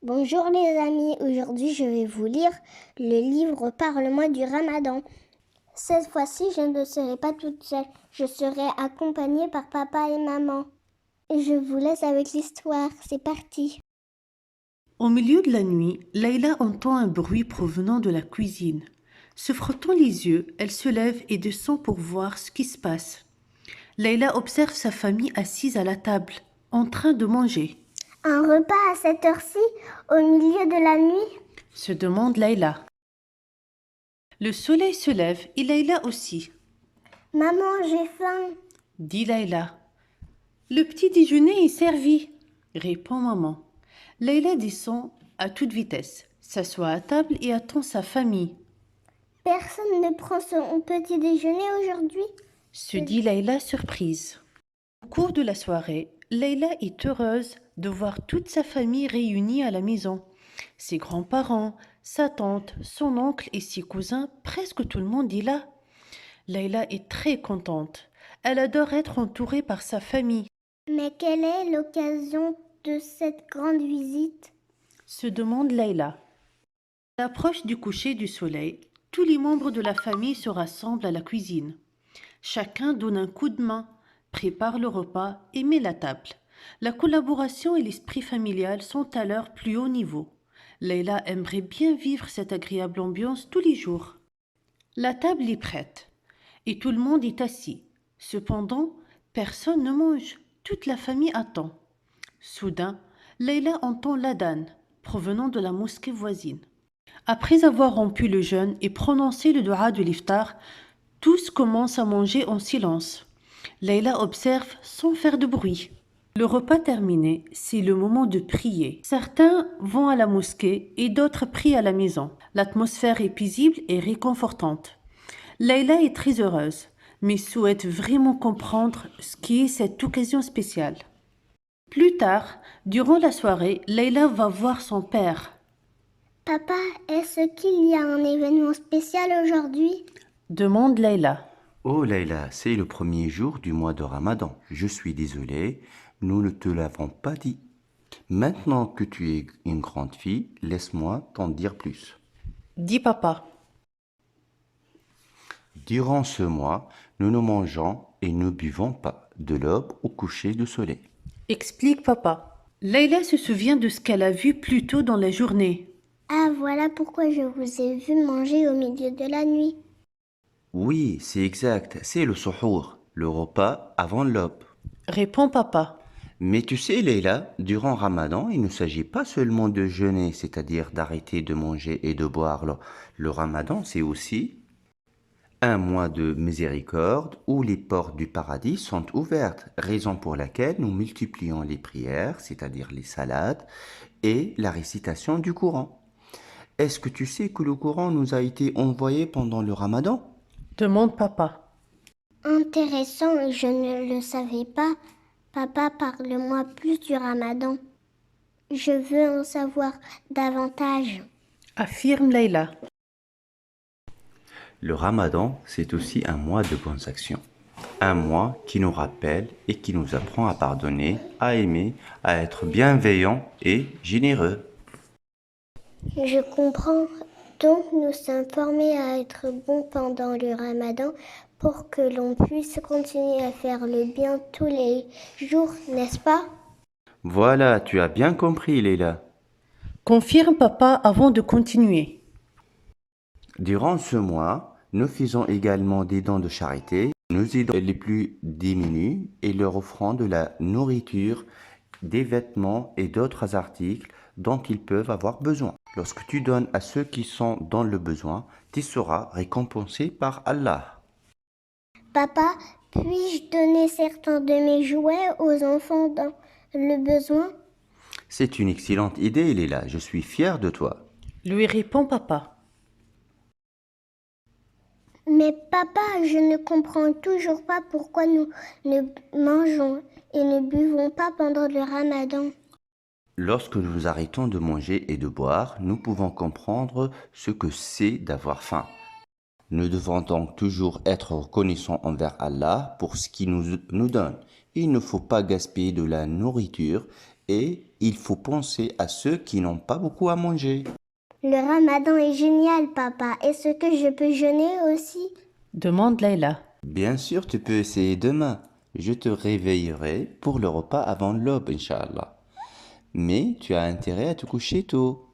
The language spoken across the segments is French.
Bonjour les amis, aujourd'hui je vais vous lire le livre Par le mois du Ramadan. Cette fois-ci, je ne serai pas toute seule, je serai accompagnée par papa et maman. Et je vous laisse avec l'histoire, c'est parti. Au milieu de la nuit, Layla entend un bruit provenant de la cuisine. Se frottant les yeux, elle se lève et descend pour voir ce qui se passe. Layla observe sa famille assise à la table, en train de manger. Un repas à cette heure-ci, au milieu de la nuit? Se demande Layla. Le soleil se lève et Layla aussi, Maman, j'ai faim. dit Layla. Le petit déjeuner est servi, répond maman. Layla descend à toute vitesse, s'assoit à table et attend sa famille. Personne ne prend son petit déjeuner aujourd'hui? Se dit Layla surprise. Au cours de la soirée, Layla est heureuse de voir toute sa famille réunie à la maison. Ses grands-parents, sa tante, son oncle et ses cousins, presque tout le monde est là. Layla est très contente. Elle adore être entourée par sa famille. Mais quelle est l'occasion de cette grande visite? Se demande Layla. À l'approche du coucher du soleil, tous les membres de la famille se rassemblent à la cuisine. Chacun donne un coup de main, prépare le repas et met la table. La collaboration et l'esprit familial sont à leur plus haut niveau. Leïla aimerait bien vivre cette agréable ambiance tous les jours. La table est prête et tout le monde est assis. Cependant, personne ne mange. Toute la famille attend. Soudain, Leïla entend l'adhan provenant de la mosquée voisine. Après avoir rompu le jeûne et prononcé le dua de l'iftar, tous commencent à manger en silence. Leïla observe sans faire de bruit. Le repas terminé, c'est le moment de prier. Certains vont à la mosquée et d'autres prient à la maison. L'atmosphère est paisible et réconfortante. Leïla est très heureuse, mais souhaite vraiment comprendre ce qui est cette occasion spéciale. Plus tard, durant la soirée, Leïla va voir son père. Papa, est-ce qu'il y a un événement spécial aujourd'hui? Demande Leïla. Oh Layla, c'est le premier jour du mois de Ramadan. Je suis désolé, nous ne te l'avons pas dit. Maintenant que tu es une grande fille, laisse-moi t'en dire plus. Dit papa. Durant ce mois, nous ne mangeons et ne buvons pas de l'aube au coucher du soleil. Explique papa. Leïla se souvient de ce qu'elle a vu plus tôt dans la journée. Ah, voilà pourquoi je vous ai vu manger au milieu de la nuit. Oui, c'est exact, c'est le suhour, le repas avant l'aube. Répond papa. Mais tu sais, Leïla, durant Ramadan, il ne s'agit pas seulement de jeûner, c'est-à-dire d'arrêter de manger et de boire. Le Ramadan, c'est aussi un mois de miséricorde où les portes du paradis sont ouvertes, raison pour laquelle nous multiplions les prières, c'est-à-dire les salades, et la récitation du Coran. Est-ce que tu sais que le Coran nous a été envoyé pendant le Ramadan? Demande papa. Intéressant, je ne le savais pas. Papa, parle-moi plus du Ramadan. Je veux en savoir davantage. Affirme Leïla. Le Ramadan, c'est aussi un mois de bonnes actions. Un mois qui nous rappelle et qui nous apprend à pardonner, à aimer, à être bienveillant et généreux. Je comprends. Donc, nous sommes formés à être bons pendant le Ramadan pour que l'on puisse continuer à faire le bien tous les jours, n'est-ce pas? Voilà, tu as bien compris, Leila. Confirme papa avant de continuer. Durant ce mois, nous faisons également des dons de charité. Nous aidons les plus démunis et leur offrons de la nourriture, des vêtements et d'autres articles dont ils peuvent avoir besoin. Lorsque tu donnes à ceux qui sont dans le besoin, tu seras récompensé par Allah. Papa, puis-je donner certains de mes jouets aux enfants dans le besoin? C'est une excellente idée, Leila. Je suis fier de toi. Lui répond papa. Mais papa, je ne comprends toujours pas pourquoi nous ne mangeons et ne buvons pas pendant le Ramadan. Lorsque nous arrêtons de manger et de boire, nous pouvons comprendre ce que c'est d'avoir faim. Nous devons donc toujours être reconnaissants envers Allah pour ce qu'il nous donne. Il ne faut pas gaspiller de la nourriture et il faut penser à ceux qui n'ont pas beaucoup à manger. Le ramadan est génial, papa. Est-ce que je peux jeûner aussi? demande Leïla. Bien sûr, tu peux essayer demain. Je te réveillerai pour le repas avant l'aube, Inch'Allah. Mais tu as intérêt à te coucher tôt.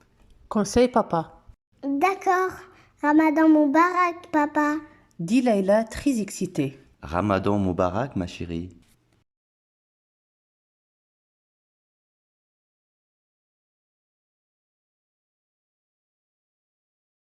Conseille papa, D'accord. Ramadan Moubarak, papa. dit Leïla très excitée. Ramadan Moubarak, ma chérie.